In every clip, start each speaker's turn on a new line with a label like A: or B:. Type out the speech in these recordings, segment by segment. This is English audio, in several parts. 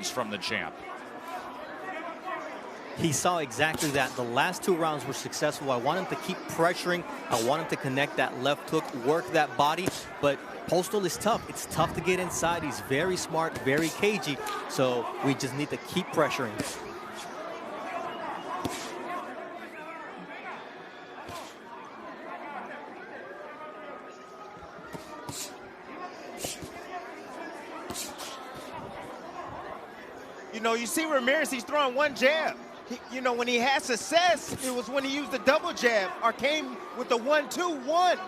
A: from the champ.
B: He saw exactly that. The last 2 rounds were successful. I want him to keep pressuring. I want him to connect that left hook, work that body. But Postol is tough. It's tough to get inside. He's very smart, very cagey. So we just need to keep pressuring.
C: You know, you see Ramirez, he's throwing one jab. You know, when he had success, it was when he used the double jab or came with the 1-2-1.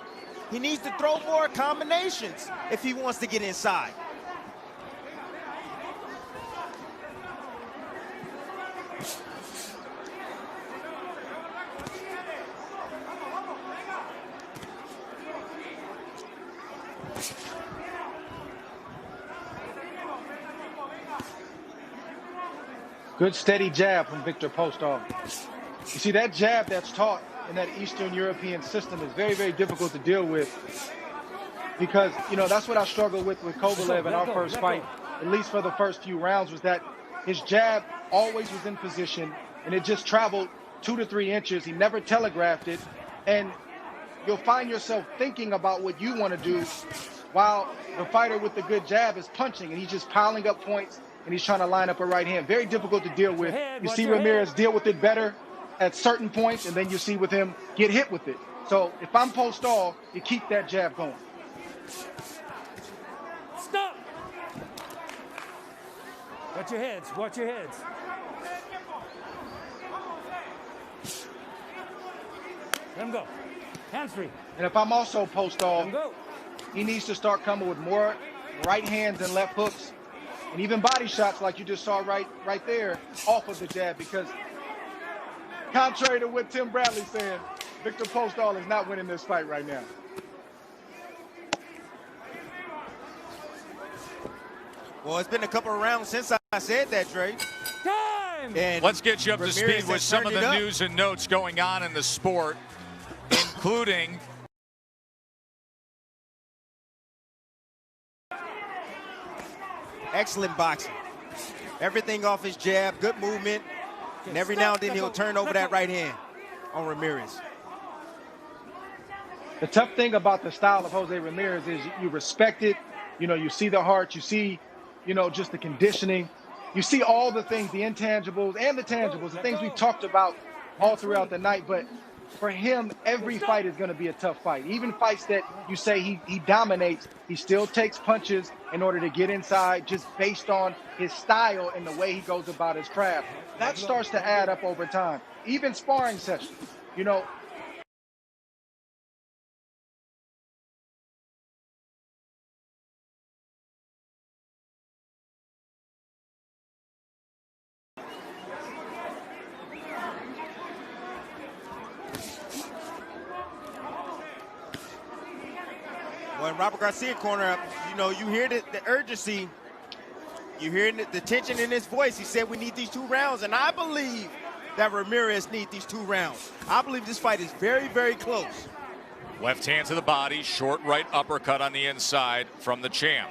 C: He needs to throw more combinations if he wants to get inside.
D: Good steady jab from Viktor Postol. You see, that jab that's taught in that Eastern European system is very, very difficult to deal with because, you know, that's what I struggled with Kovalev in our first fight, at least for the first few rounds, was that his jab always was in position and it just traveled 2 to 3 inches. He never telegraphed it. And you'll find yourself thinking about what you want to do while the fighter with the good jab is punching and he's just piling up points and he's trying to line up a right hand. Very difficult to deal with. You see Ramirez deal with it better at certain points, and then you see with him get hit with it. So if I'm Postol, you keep that jab going.
E: Stop! Watch your heads, watch your heads. Let him go. Hands free.
D: And if I'm also Postol, he needs to start coming with more right hands and left hooks, and even body shots like you just saw right there off of the jab, because contrary to what Tim Bradley's saying, Viktor Postol is not winning this fight right now.
C: Well, it's been a couple of rounds since I said that, Dre.
E: Time!
C: And
A: let's get you up to
C: Ramirez
A: speed with some of the news and notes going on in the sport, including
C: excellent boxing. Everything off his jab, good movement, and every now and then he'll turn over that right hand on Ramirez.
D: The tough thing about the style of Jose Ramirez is you respect it. You know, you see the heart, you see, you know, just the conditioning. You see all the things, the intangibles and the tangibles, the things we talked about all throughout the night. But for him, every fight is going to be a tough fight. Even fights that you say he dominates, he still takes punches in order to get inside, just based on his style and the way he goes about his craft. That starts to add up over time. Even sparring sessions, you know.
C: Well, in Robert Garcia corner, you know, you hear the urgency, you hear the tension in his voice. He said we need these 2 rounds, and I believe that Ramirez needs these 2 rounds. I believe this fight is very, very close.
A: left hand to the body, short right uppercut on the inside from the champ.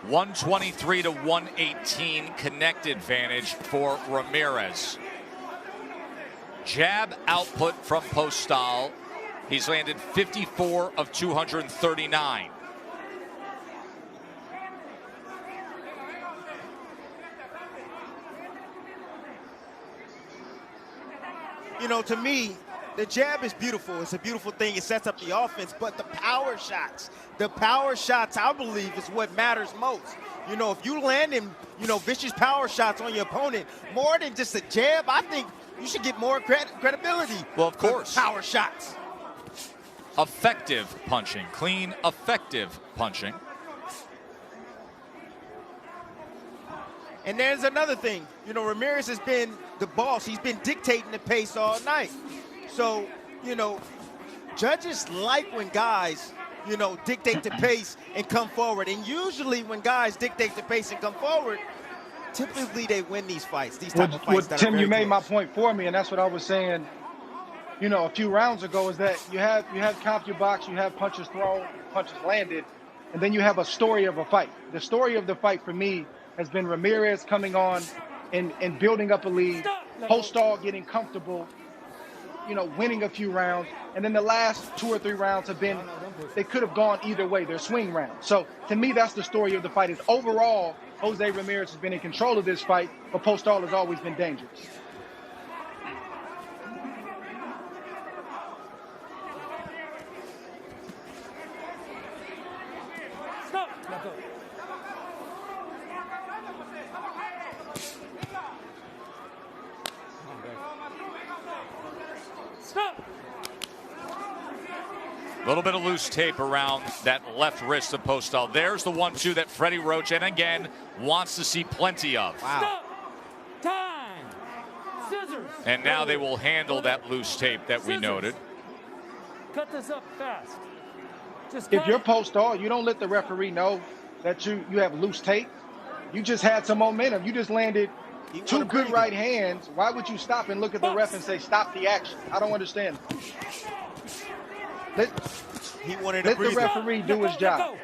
A: 123 to 118 connect advantage for Ramirez. Jab output from Postol. He's landed 54 of 239.
C: You know, to me, the jab is beautiful. It's a beautiful thing. It sets up the offense, but the power shots, I believe, is what matters most. You know, if you land in, vicious power shots on your opponent, more than just a jab, I think you should get more credibility.
A: Well, of course.
C: Power shots.
A: Effective punching, clean, effective punching.
C: And there's another thing. You know, Ramirez has been the boss. He's been dictating the pace all night. So, judges like when guys, dictate the pace and come forward. And usually when guys dictate the pace and come forward, typically they win these fights, these type of fights.
D: Tim, you made my point for me, and that's what I was saying, a few rounds ago, is that you have CompuBox, you have punches thrown, punches landed, and then you have a story of a fight. The story of the fight for me has been Ramirez coming on and building up a lead, Postol getting comfortable, you know, winning a few rounds, and then the last 2 or 3 rounds have been, they could have gone either way. They're swing rounds. So to me, that's the story of the fight. Is overall, Jose Ramirez has been in control of this fight, but Postol has always been dangerous.
E: Stop. Let go. Stop.
A: A little bit of loose tape around that left wrist of Postol. There's the 1-2 that Freddie Roach, and again, wants to see plenty of.
E: Stop. Time. Scissors.
A: And now they will handle that loose tape that we noted.
E: Cut this up fast. Just
D: If
E: cut
D: you're
E: it.
D: Postol, you don't let the referee know that you have loose tape. You just had some momentum. You just landed 2 good right hands. Why would you stop and look at the ref and say, stop the action? I don't understand. Let the referee do his job.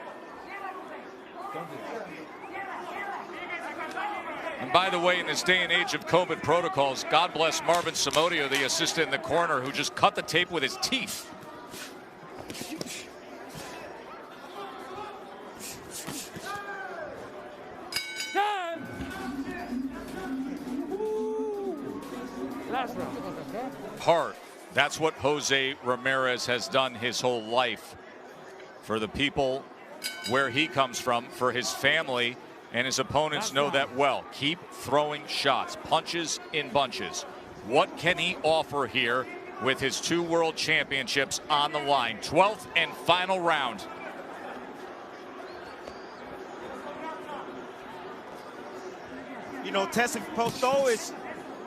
A: And by the way, in this day and age of COVID protocols, God bless Marvin Samodio, the assistant in the corner, who just cut the tape with his teeth.
E: Time. Last round.
A: Heart. That's what Jose Ramirez has done his whole life for the people where he comes from, for his family, and his opponents know that well. Keep throwing shots, punches in bunches. What can he offer here with his 2 world championships on the line? 12th and final round.
C: You know, testing Postol is,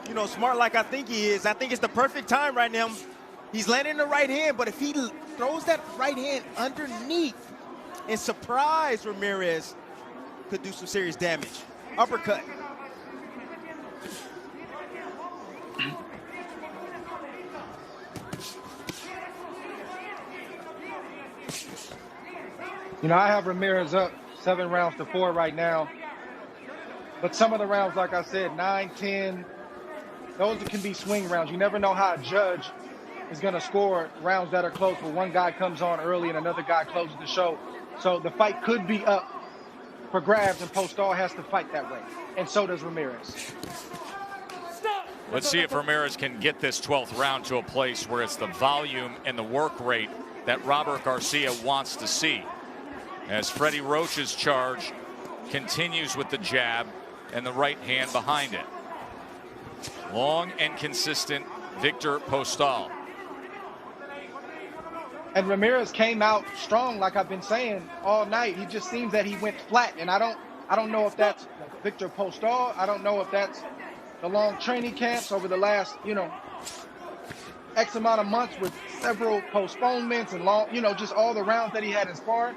C: you know, smart like I think he is. I think it's the perfect time right now. He's landing the right hand, but if he throws that right hand underneath and surprise Ramirez, could do some serious damage. Uppercut.
D: You know, I have Ramirez up 7 rounds to 4 right now. But some of the rounds, like I said, 9, 10, those can be swing rounds. You never know how a judge is going to score rounds that are close, where one guy comes on early and another guy closes the show. So the fight could be up for grabs, and Postol has to fight that way. And so does Ramirez.
E: Stop.
A: Let's see if Ramirez can get this 12th round to a place where it's the volume and the work rate that Robert Garcia wants to see. As Freddie Roach's charge continues with the jab and the right hand behind it. Long and consistent Viktor Postol.
D: And Ramirez came out strong, like I've been saying all night. He just seems that he went flat, and I don't know if that's Viktor Postol. I don't know if that's the long training camps over the last, you know, X amount of months with several postponements and long, you know, just all the rounds that he had in sparring.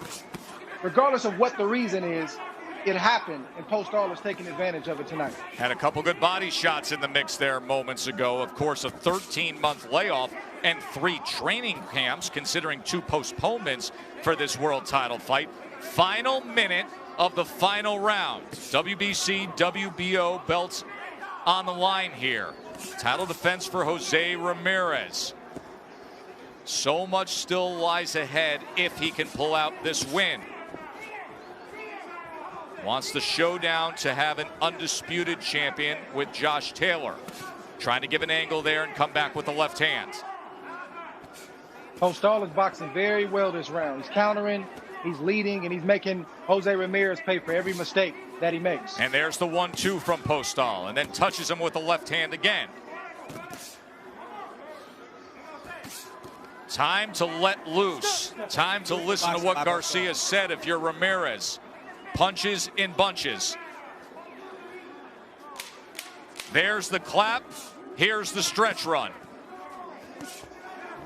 D: Regardless of what the reason is, it happened, and Postol is taking advantage of it tonight.
A: Had a couple good body shots in the mix there moments ago. Of course, a 13-month layoff and 3 training camps, considering 2 postponements for this world title fight. Final minute of the final round. WBC, WBO belts on the line here. Title defense for Jose Ramirez. So much still lies ahead if he can pull out this win. Wants the showdown to have an undisputed champion with Josh Taylor. Trying to give an angle there and come back with the left hand.
D: Postol is boxing very well this round. He's countering, he's leading, and he's making Jose Ramirez pay for every mistake that he makes.
A: And there's the 1-2 from Postol, and then touches him with the left hand again. Time to let loose. Time to listen to what Garcia said if you're Ramirez. Punches in bunches. There's the clap. Here's the stretch run.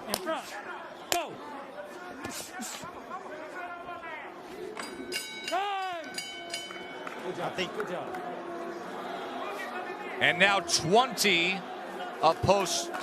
E: In front. Go. Time. Good job. Good job.
A: And now 20 of Postol.